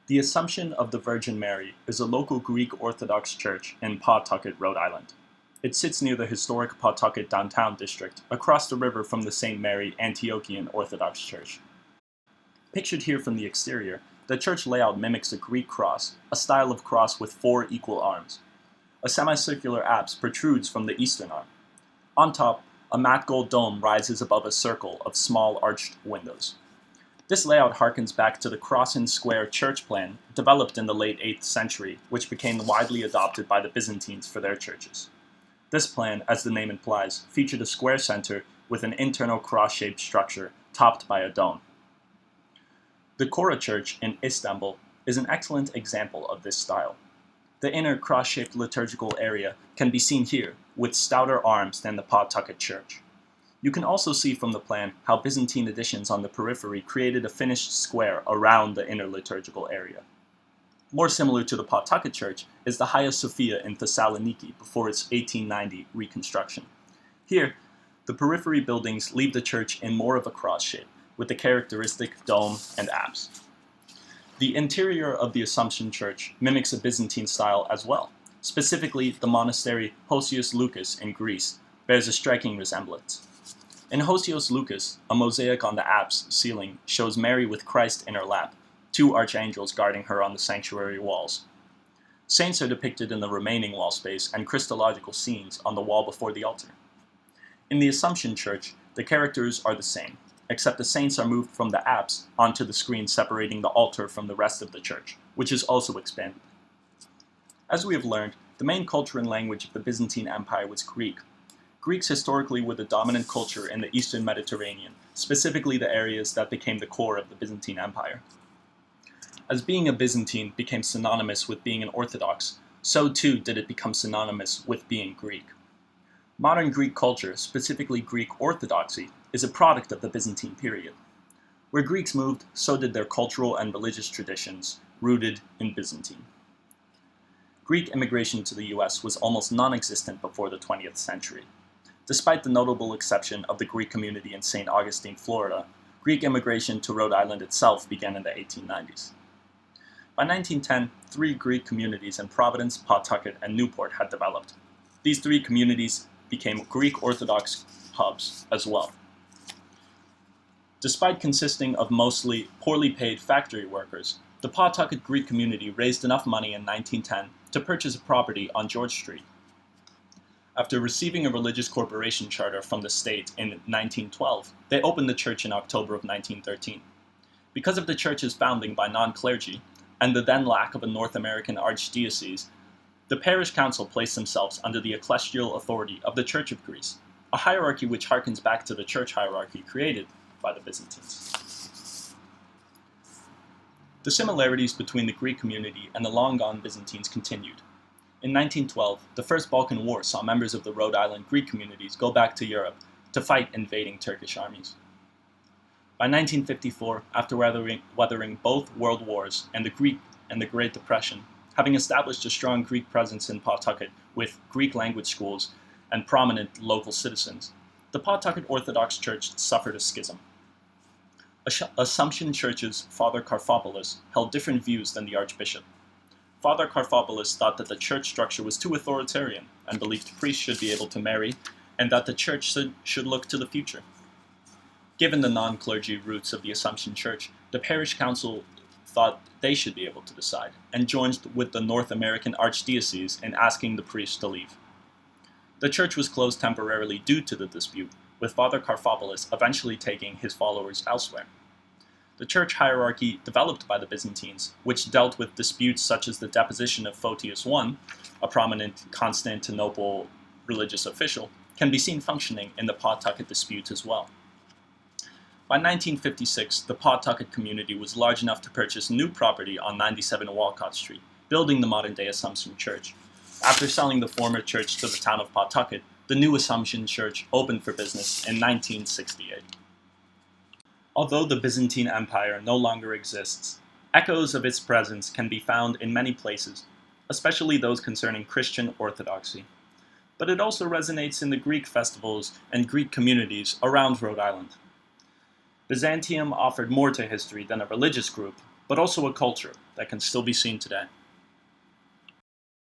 The Assumption of the Virgin Mary is a local Greek Orthodox church in Pawtucket, Rhode Island. It sits near the historic Pawtucket downtown district, across the river from the St. Mary Antiochian Orthodox Church. Pictured here from the exterior, the church layout mimics a Greek cross, a style of cross with 4 equal arms. A semicircular apse protrudes from the eastern arm. On top, a matte gold dome rises above a circle of small arched windows. This layout harkens back to the cross-and-square church plan developed in the late 8th century, which became widely adopted by the Byzantines for their churches. This plan, as the name implies, featured a square center with an internal cross-shaped structure topped by a dome. The Kora Church in Istanbul is an excellent example of this style. The inner cross-shaped liturgical area can be seen here, with stouter arms than the Pawtucket Church. You can also see from the plan how Byzantine additions on the periphery created a finished square around the inner liturgical area. More similar to the Pawtucket Church is the Hagia Sophia in Thessaloniki before its 1890 reconstruction. Here, the periphery buildings leave the church in more of a cross shape, with the characteristic dome and apse. The interior of the Assumption Church mimics a Byzantine style as well. Specifically, the monastery Hosios Lukis in Greece bears a striking resemblance. In Hosios Lukis, a mosaic on the apse ceiling shows Mary with Christ in her lap, 2 archangels guarding her on the sanctuary walls. Saints are depicted in the remaining wall space and Christological scenes on the wall before the altar. In the Assumption Church, the characters are the same, except the saints are moved from the apse onto the screen separating the altar from the rest of the church, which is also expanded. As we have learned, the main culture and language of the Byzantine Empire was Greek. Greeks historically were the dominant culture in the Eastern Mediterranean, specifically the areas that became the core of the Byzantine Empire. As being a Byzantine became synonymous with being an Orthodox, so too did it become synonymous with being Greek. Modern Greek culture, specifically Greek Orthodoxy, is a product of the Byzantine period. Where Greeks moved, so did their cultural and religious traditions, rooted in Byzantine. Greek immigration to the US was almost non-existent before the 20th century. Despite the notable exception of the Greek community in St. Augustine, Florida, Greek immigration to Rhode Island itself began in the 1890s. By 1910, 3 Greek communities in Providence, Pawtucket, and Newport had developed. These 3 communities became Greek Orthodox hubs as well. Despite consisting of mostly poorly paid factory workers, the Pawtucket Greek community raised enough money in 1910 to purchase a property on George Street. After receiving a religious corporation charter from the state in 1912, they opened the church in October of 1913. Because of the church's founding by non-clergy, and the then lack of a North American archdiocese, the parish council placed themselves under the ecclesial authority of the Church of Greece, a hierarchy which harkens back to the church hierarchy created by the Byzantines. The similarities between the Greek community and the long-gone Byzantines continued. In 1912, the First Balkan War saw members of the Rhode Island Greek communities go back to Europe to fight invading Turkish armies. By 1954, after weathering both world wars and the Great Depression, having established a strong Greek presence in Pawtucket with Greek language schools and prominent local citizens, the Pawtucket Orthodox Church suffered a schism. Assumption Church's Father Karfopoulos held different views than the Archbishop. Father Karfopoulos thought that the church structure was too authoritarian and believed priests should be able to marry and that the church should look to the future. Given the non-clergy roots of the Assumption Church, the parish council thought they should be able to decide and joined with the North American Archdiocese in asking the priests to leave. The church was closed temporarily due to the dispute, with Father Karfopoulos eventually taking his followers elsewhere. The church hierarchy developed by the Byzantines, which dealt with disputes such as the deposition of Photius I, a prominent Constantinople religious official, can be seen functioning in the Pawtucket dispute as well. By 1956, the Pawtucket community was large enough to purchase new property on 97 Walcott Street, building the modern-day Assumption Church. After selling the former church to the town of Pawtucket, the new Assumption Church opened for business in 1968. Although the Byzantine Empire no longer exists, echoes of its presence can be found in many places, especially those concerning Christian orthodoxy. But it also resonates in the Greek festivals and Greek communities around Rhode Island. Byzantium offered more to history than a religious group, but also a culture, that can still be seen today.